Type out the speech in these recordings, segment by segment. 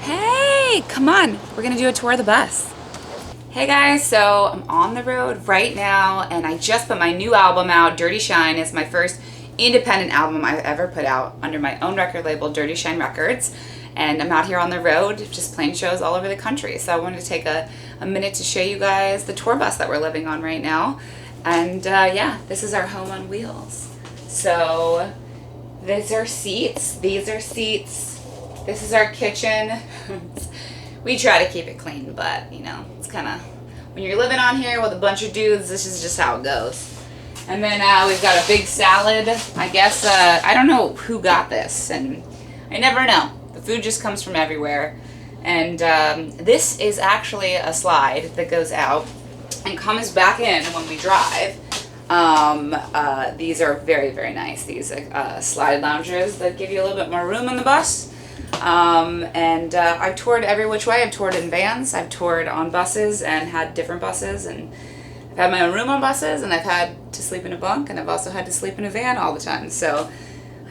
Hey, come on. We're going to do a tour of the bus. Hey guys, so I'm on the road right now and I just put my new album out. Dirty Shine is my first independent album I've ever put out under my own record label, Dirty Shine Records. And I'm out here on the road just playing shows all over the country. So I wanted to take a minute to show you guys the tour bus that we're living on right now. And yeah, this is our home on wheels. So these are seats. These are seats. This is our kitchen. We try to keep it clean, but you know, it's kind of, when you're living on here with a bunch of dudes, this is just how it goes. And then we've got a big salad. I guess, I don't know who got this, and I never know. The food just comes from everywhere. And this is actually a slide that goes out and comes back in when we drive. These are very, very nice. These slide loungers that give you a little bit more room on the bus. I've toured every which way. I've toured in vans, I've toured on buses and had different buses, and I've had my own room on buses, and I've had to sleep in a bunk, and I've also had to sleep in a van all the time. So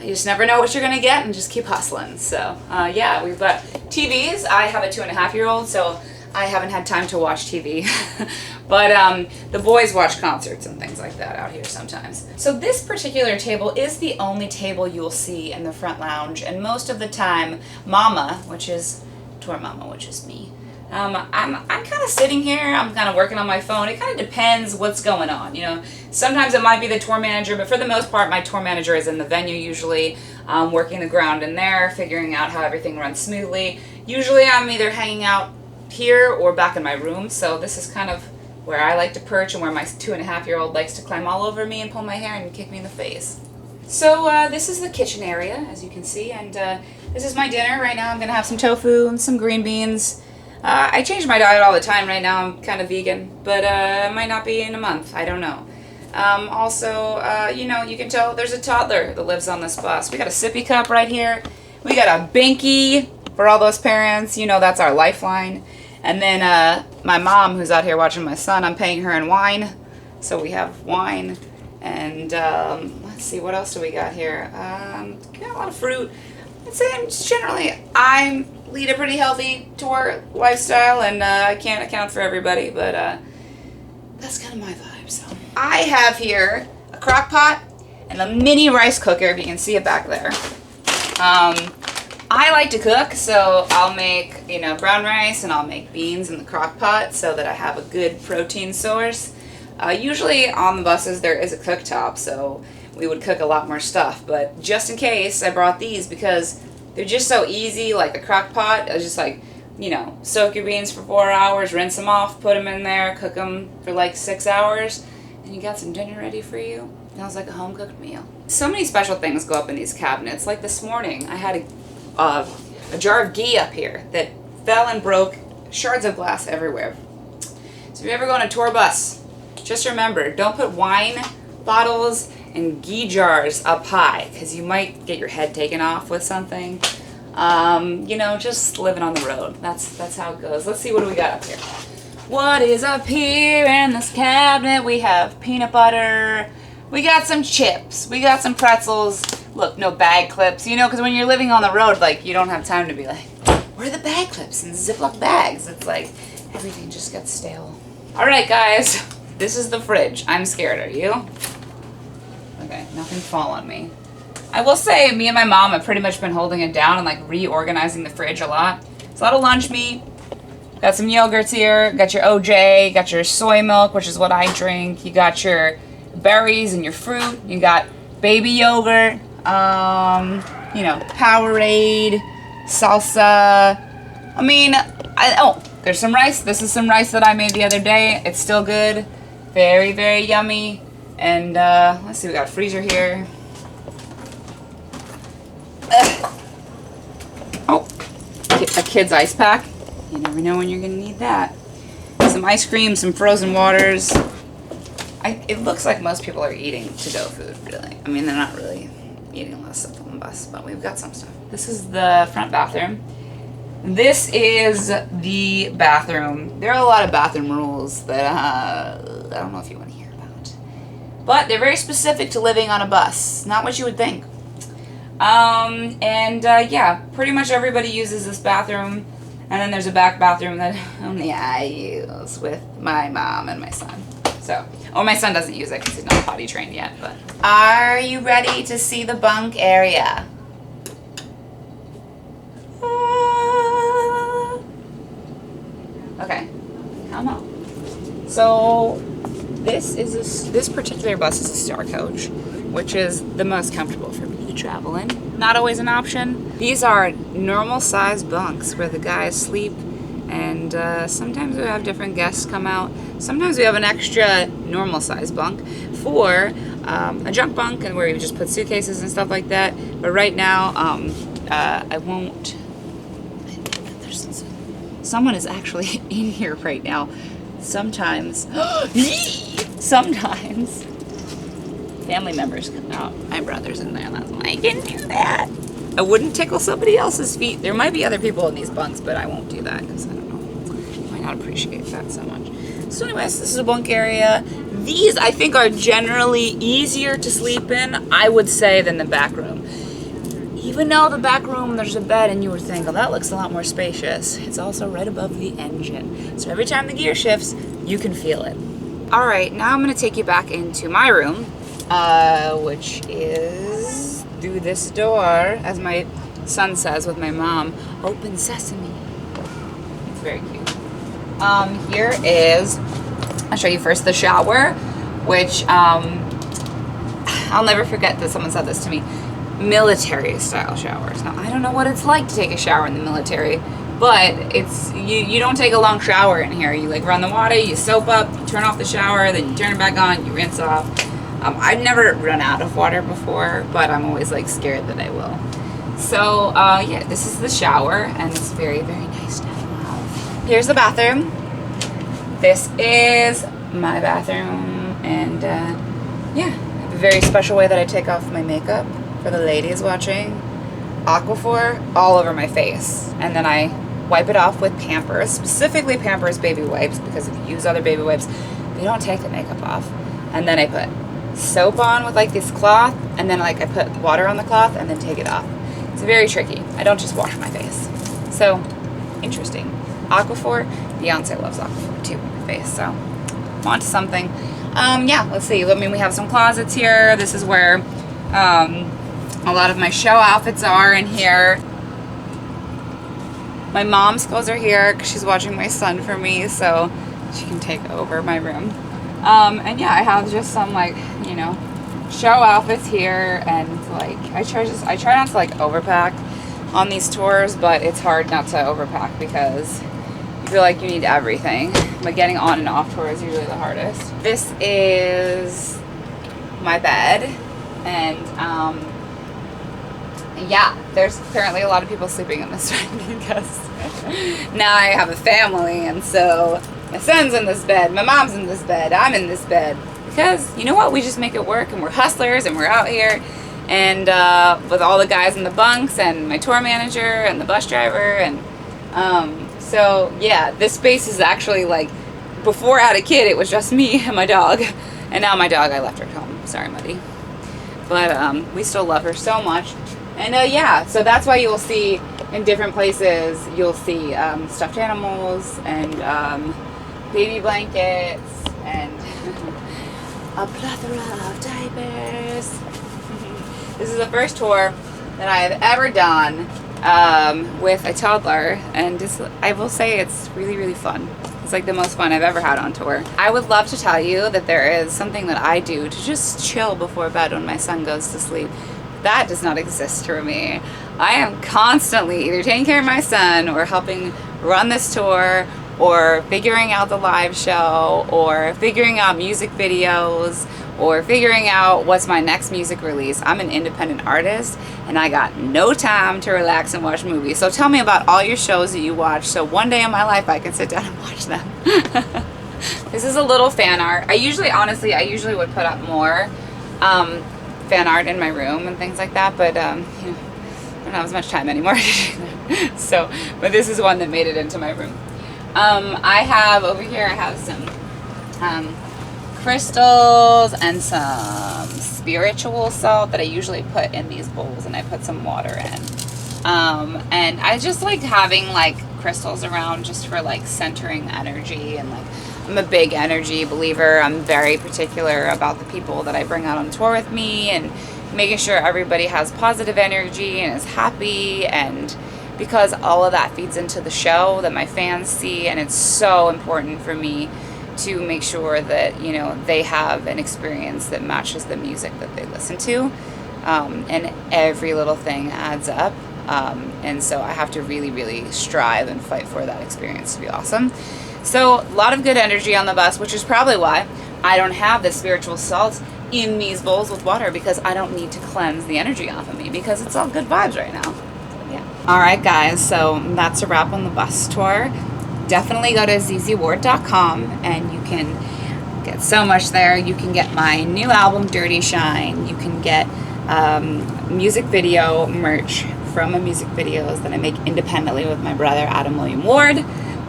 you just never know what you're gonna get, and just keep hustling. So yeah, we've got TVs. I have a 2.5-year-old, so I haven't had time to watch TV. But the boys watch concerts and things like that out here sometimes. So this particular table is the only table you'll see in the front lounge, and most of the time, Mama, which is tour Mama, which is me, I'm kind of sitting here. I'm kind of working on my phone. It kind of depends what's going on. You know, sometimes it might be the tour manager, but for the most part, my tour manager is in the venue usually, working the ground in there, figuring out how everything runs smoothly. Usually, I'm either hanging out here or back in my room. So this is kind of where I like to perch and where my 2.5-year-old likes to climb all over me and pull my hair and kick me in the face. So this is the kitchen area, as you can see, and this is my dinner. Right now I'm going to have some tofu and some green beans. I change my diet all the time. Right now I'm kind of vegan, but it might not be in a month. I don't know. Also, you know, you can tell there's a toddler that lives on this bus. We got a sippy cup right here. We got a binky for all those parents. You know, that's our lifeline. And then my mom, who's out here watching my son, I'm paying her in wine. So we have wine. And let's see, what else do we got here? We got a lot of fruit. I'd say generally I lead a pretty healthy tour lifestyle, and I can't account for everybody, but that's kind of my vibe. So I have here a crock pot and a mini rice cooker, if you can see it back there. I like to cook, so I'll make, you know, brown rice, and I'll make beans in the crock pot so that I have a good protein source. Usually on the buses there is a cooktop, so we would cook a lot more stuff, but just in case I brought these because they're just so easy. Like the crock pot is just like, you know, soak your beans for 4 hours, rinse them off, put them in there, cook them for like 6 hours, and you got some dinner ready for you. Sounds like a home-cooked meal. So many special things go up in these cabinets. Like this morning I had a jar of ghee up here that fell and broke, shards of glass everywhere. So if you ever go on a tour bus, just remember, don't put wine bottles and ghee jars up high, because you might get your head taken off with something. You know, just living on the road. That's how it goes. Let's see, what do we got up here? What is up here in this cabinet? We have peanut butter. We got some chips. We got some pretzels. Look, no bag clips, you know, because when you're living on the road, like, you don't have time to be like, where are the bag clips and Ziploc bags? It's like, everything just gets stale. All right, guys, this is the fridge. I'm scared, are you? Okay, nothing fall on me. I will say, me and my mom have pretty much been holding it down and, like, reorganizing the fridge a lot. It's a lot of lunch meat. Got some yogurts here. Got your OJ. Got your soy milk, which is what I drink. You got your berries and your fruit. You got baby yogurt. You know, Powerade, salsa. I mean, oh, there's some rice. This is some rice that I made the other day. It's still good. Very, very yummy. And, let's see, we got a freezer here. Oh, a kid's ice pack. You never know when you're gonna need that. Some ice cream, some frozen waters. It looks like most people are eating to-go food, really. I mean, they're not really eating a lot of stuff on the bus, but we've got some stuff. This is the front bathroom. This is the bathroom. There are a lot of bathroom rules that I don't know if you want to hear about. But they're very specific to living on a bus. Not what you would think. Yeah, pretty much everybody uses this bathroom. And then there's a back bathroom that only I use with my mom and my son. So, my son doesn't use it because he's not potty trained yet, but. Are you ready to see the bunk area? Okay, come on. So, this particular bus is a Star Coach, which is the most comfortable for me to travel in. Not always an option. These are normal size bunks where the guys sleep, and sometimes we have different guests come out. Sometimes we have an extra normal size bunk for a junk bunk, and where you just put suitcases and stuff like that. But right now, I won't. Someone is actually in here right now. Sometimes family members come out. My brother's in there, and I'm like, I didn't do that. I wouldn't tickle somebody else's feet. There might be other people in these bunks, but I won't do that because I don't know. You might not appreciate that so much. So anyways, this is a bunk area. These, I think, are generally easier to sleep in, I would say, than the back room. Even though the back room, there's a bed, and you would think, oh, that looks a lot more spacious. It's also right above the engine. So every time the gear shifts, you can feel it. All right, now I'm gonna take you back into my room, which is through this door, as my son says with my mom, open sesame. It's very cute. Here is, I'll show you first the shower, which I'll never forget that someone said this to me. Military style showers. Now I don't know what it's like to take a shower in the military, but it's you don't take a long shower in here. You like run the water, you soap up, you turn off the shower, then you turn it back on, you rinse off. I've never run out of water before, but I'm always like scared that I will. So yeah, this is the shower, and it's very, very nice to have. Here's the bathroom. This is my bathroom, and yeah, I have a very special way that I take off my makeup. For the ladies watching, Aquaphor all over my face, and then I wipe it off with Pampers, specifically Pampers baby wipes, because if you use other baby wipes, they don't take the makeup off. And then I put soap on with like this cloth, and then like I put water on the cloth and then take it off. It's very tricky. I don't just wash my face. So interesting. Aquaphor, Beyonce loves Aquaphor too on my face, so I'm on to something. Yeah, let's see. I mean, we have some closets here. This is where a lot of my show outfits are in here. My mom's clothes are here because she's watching my son for me, so she can take over my room. And yeah, I have just some like, you know, show outfits here, and like I try not to like overpack on these tours, but it's hard not to overpack because you feel like you need everything. But getting on and off tour is usually the hardest. This is my bed, and yeah, there's apparently a lot of people sleeping in this bed because now I have a family, and so my son's in this bed, my mom's in this bed, I'm in this bed. Because, you know what, we just make it work, and we're hustlers, and we're out here, and with all the guys in the bunks, and my tour manager, and the bus driver, and so yeah, this space is actually like, before I had a kid, it was just me and my dog, and now my dog, I left her at home. Sorry, Muddy. But we still love her so much. And yeah, so that's why you'll see in different places, you'll see stuffed animals and baby blankets and a plethora of diapers. This is the first tour that I have ever done with a toddler, and I will say it's really, really fun. It's like the most fun I've ever had on tour. I would love to tell you that there is something that I do to just chill before bed when my son goes to sleep. That does not exist for me. I am constantly either taking care of my son or helping run this tour or figuring out the live show or figuring out music videos or figuring out what's my next music release. I'm an independent artist and I got no time to relax and watch movies. So tell me about all your shows that you watch so one day in my life I can sit down and watch them. This is a little fan art. I usually would put up more fan art in my room and things like that, but you know, I don't have as much time anymore. So, but this is one that made it into my room. I have over here, I have some crystals and some spiritual salt that I usually put in these bowls, and I put some water in. And I just like having like crystals around just for like centering energy, and like I'm a big energy believer. I'm very particular about the people that I bring out on tour with me and making sure everybody has positive energy and is happy, and because all of that feeds into the show that my fans see, and it's so important for me to make sure that, you know, they have an experience that matches the music that they listen to, and every little thing adds up, and so I have to really, really strive and fight for that experience to be awesome. So a lot of good energy on the bus, which is probably why I don't have the spiritual salt in these bowls with water, because I don't need to cleanse the energy off of me, because it's all good vibes right now. So, yeah. All right, guys, so that's a wrap on the bus tour. Definitely go to zzward.com and you can get so much there. You can get my new album, Dirty Shine. You can get music video merch from my music videos that I make independently with my brother, Adam William Ward.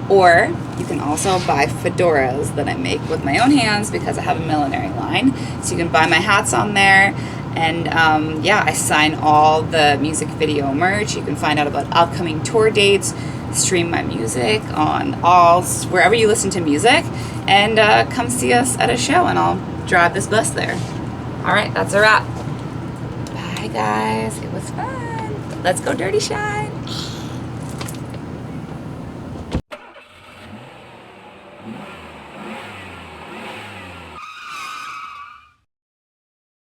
Or you can also buy fedoras that I make with my own hands, because I have a millinery line. So you can buy my hats on there. And yeah, I sign all the music video merch. You can find out about upcoming tour dates, stream my music on wherever you listen to music, and come see us at a show, and I'll drive this bus there. All right, that's a wrap. Bye, guys. It was fun. Let's go Dirty Shine.